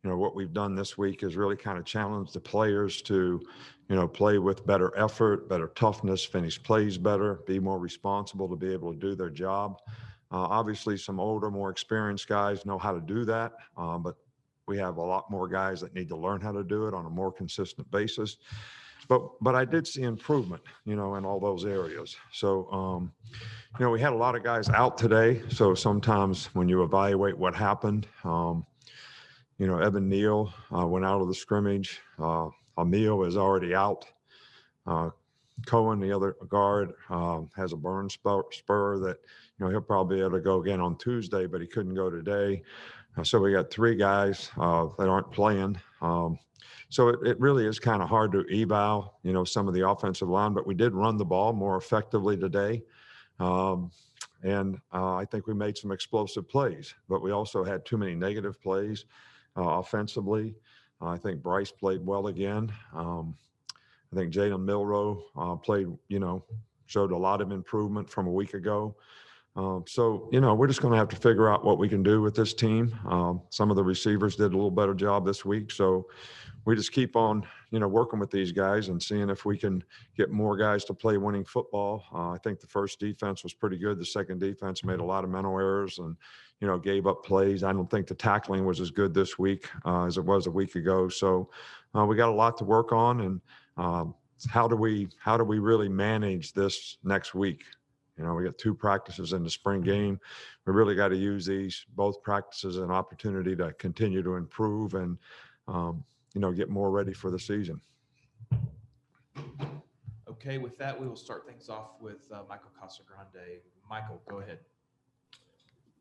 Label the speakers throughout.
Speaker 1: what we've done this week is really kind of challenge the players to, play with better effort, better toughness, finish plays better, be more responsible to be able to do their job. Obviously, some older, more experienced guys know how to do that, but we have a lot more guys that need to learn how to do it on a more consistent basis. But I did see improvement, in all those areas. So, we had a lot of guys out today. So sometimes when you evaluate what happened, Evan Neal went out of the scrimmage. Emil is already out. Cohen, the other guard, has a burn spur that, he'll probably be able to go again on Tuesday, but he couldn't go today. So we got 3 guys that aren't playing. So it really is kind of hard to eval, some of the offensive line, but we did run the ball more effectively today. And I think we made some explosive plays, but we also had too many negative plays offensively. I think Bryce played well again. I think Jalen Milroe played, showed a lot of improvement from a week ago. So, we're just going to have to figure out what we can do with this team. Some of the receivers did a little better job this week. So we just keep on, working with these guys and seeing if we can get more guys to play winning football. I think the first defense was pretty good. The second defense made a lot of mental errors and, gave up plays. I don't think the tackling was as good this week as it was a week ago. So we got a lot to work on. And how do we really manage this next week? We got 2 practices in the spring game. We really got to use both practices as an opportunity to continue to improve and, get more ready for the season.
Speaker 2: Okay, with that, we will start things off with Michael Casagrande. Michael, go ahead.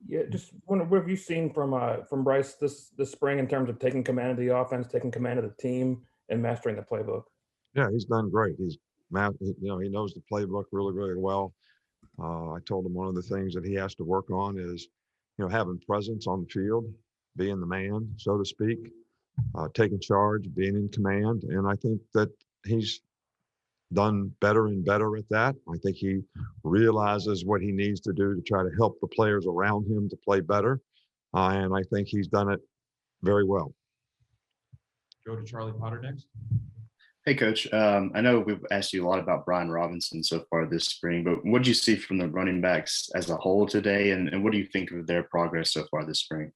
Speaker 3: Yeah, just wonder what have you seen from Bryce this spring in terms of taking command of the offense, taking command of the team, and mastering the playbook?
Speaker 1: Yeah, he's done great. He knows the playbook really, really well. I told him one of the things that he has to work on is, having presence on the field, being the man, so to speak, taking charge, being in command. And I think that he's done better and better at that. I think he realizes what he needs to do to try to help the players around him to play better. And I think he's done it very well.
Speaker 2: Go to Charlie Potter next.
Speaker 4: Hey, Coach. I know we've asked you a lot about Brian Robinson so far this spring, but what did you see from the running backs as a whole today, and what do you think of their progress so far this spring?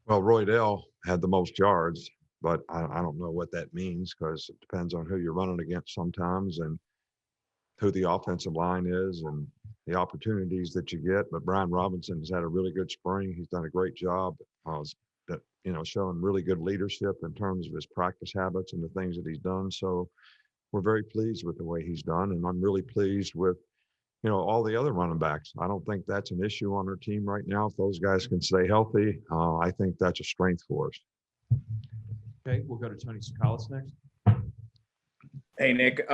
Speaker 1: Well, Roydell had the most yards, but I don't know what that means because it depends on who you're running against sometimes and who the offensive line is and the opportunities that you get. But Brian Robinson has had a really good spring. He's done a great job. Showing really good leadership in terms of his practice habits and the things that he's done. So we're very pleased with the way he's done. And I'm really pleased with, all the other running backs. I don't think that's an issue on our team right now. If those guys can stay healthy, I think that's a strength for us.
Speaker 2: Okay, we'll go to Tony Sakalas next.
Speaker 5: Hey, Nick,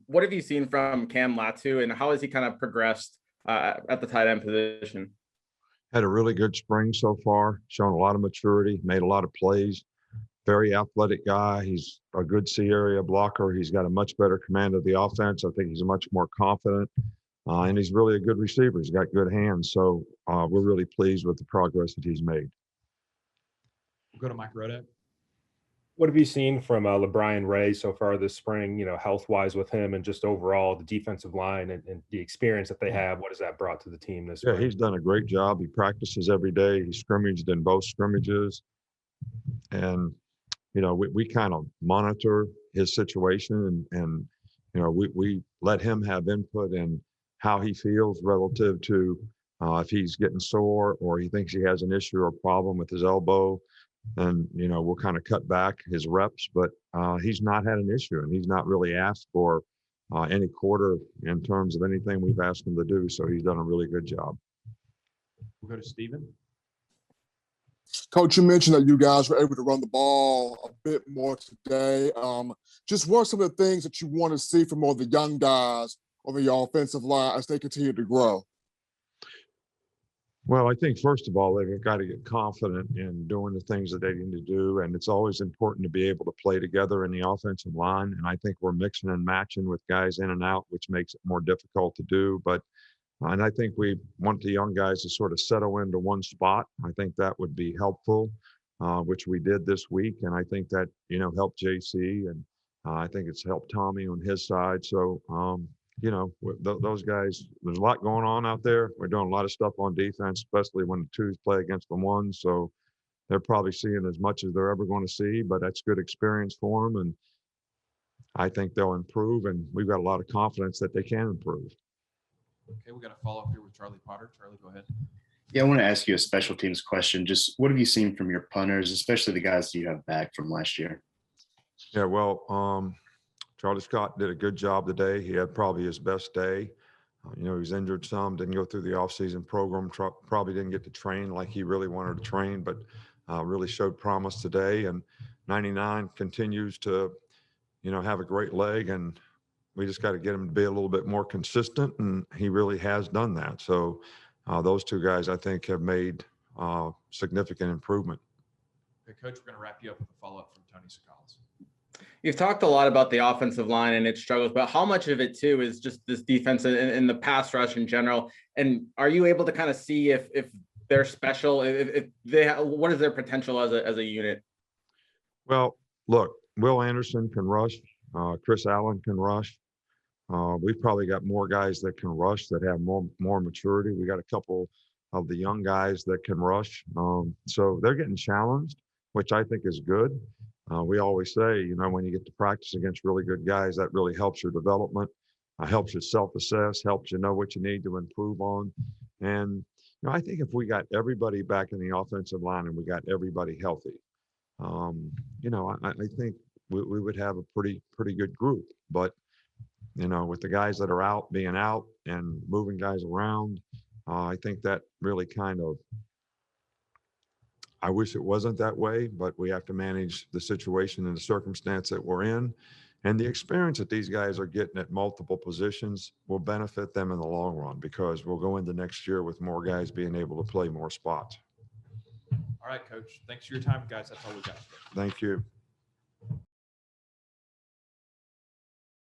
Speaker 5: what have you seen from Cam Latu and how has he kind of progressed at the tight end position?
Speaker 1: Had a really good spring so far, shown a lot of maturity, made a lot of plays. Very athletic guy. He's a good C area blocker. He's got a much better command of the offense. I think he's much more confident. And he's really a good receiver. He's got good hands. So we're really pleased with the progress that he's made.
Speaker 2: We'll go to Mike Rodak.
Speaker 6: What have you seen from LeBrian Ray so far this spring, health-wise with him and just overall the defensive line and the experience that they have? What has that brought to the team this spring?
Speaker 1: Yeah, he's done a great job. He practices every day. He scrimmaged in both scrimmages. And, we kind of monitor his situation and we let him have input in how he feels relative to if he's getting sore or he thinks he has an issue or problem with his elbow. And, we'll kind of cut back his reps, but he's not had an issue and he's not really asked for any quarter in terms of anything we've asked him to do. So he's done a really good job.
Speaker 2: We'll go to Steven.
Speaker 7: Coach, you mentioned that you guys were able to run the ball a bit more today. Just what are some of the things that you want to see from all the young guys on the offensive line as they continue to grow?
Speaker 1: Well, I think, first of all, they've got to get confident in doing the things that they need to do. And it's always important to be able to play together in the offensive line. And I think we're mixing and matching with guys in and out, which makes it more difficult to do. And I think we want the young guys to sort of settle into one spot. I think that would be helpful. which we did this week. And I think that, helped JC, and I think it's helped Tommy on his side. So, those guys, there's a lot going on out there. We're doing a lot of stuff on defense, especially when the twos play against the ones. So they're probably seeing as much as they're ever going to see, but that's good experience for them. And I think they'll improve, and we've got a lot of confidence that they can improve.
Speaker 2: Okay, we got a follow-up here with Charlie Potter. Charlie, go ahead.
Speaker 4: Yeah, I want to ask you a special teams question. Just what have you seen from your punters, especially the guys you have back from last year?
Speaker 1: Yeah, well, Charlie Scott did a good job today. He had probably his best day. He was injured some, didn't go through the offseason program, probably didn't get to train like he really wanted to train, but really showed promise today. And 99 continues to, have a great leg, and we just got to get him to be a little bit more consistent, and he really has done that. So those two guys, I think, have made significant improvement.
Speaker 2: Okay, Coach, we're going to wrap you up with a follow-up from Tony Sakalas.
Speaker 5: You've talked a lot about the offensive line and its struggles, but how much of it too is just this defense and the pass rush in general? And are you able to kind of see if they're special, if they what is their potential as a unit?
Speaker 1: Well, look, Will Anderson can rush. Chris Allen can rush. We've probably got more guys that can rush, that have more maturity. We got a couple of the young guys that can rush. So they're getting challenged, which I think is good. We always say, when you get to practice against really good guys, that really helps your development, helps you self-assess, helps you know what you need to improve on. And, I think if we got everybody back in the offensive line and we got everybody healthy, I think we would have a pretty good group. But, with the guys that are out, being out and moving guys around, I think that really I wish it wasn't that way, but we have to manage the situation and the circumstance that we're in. And the experience that these guys are getting at multiple positions will benefit them in the long run, because we'll go into next year with more guys being able to play more spots.
Speaker 2: All right, Coach. Thanks for your time, guys. That's all we got.
Speaker 1: Thank you.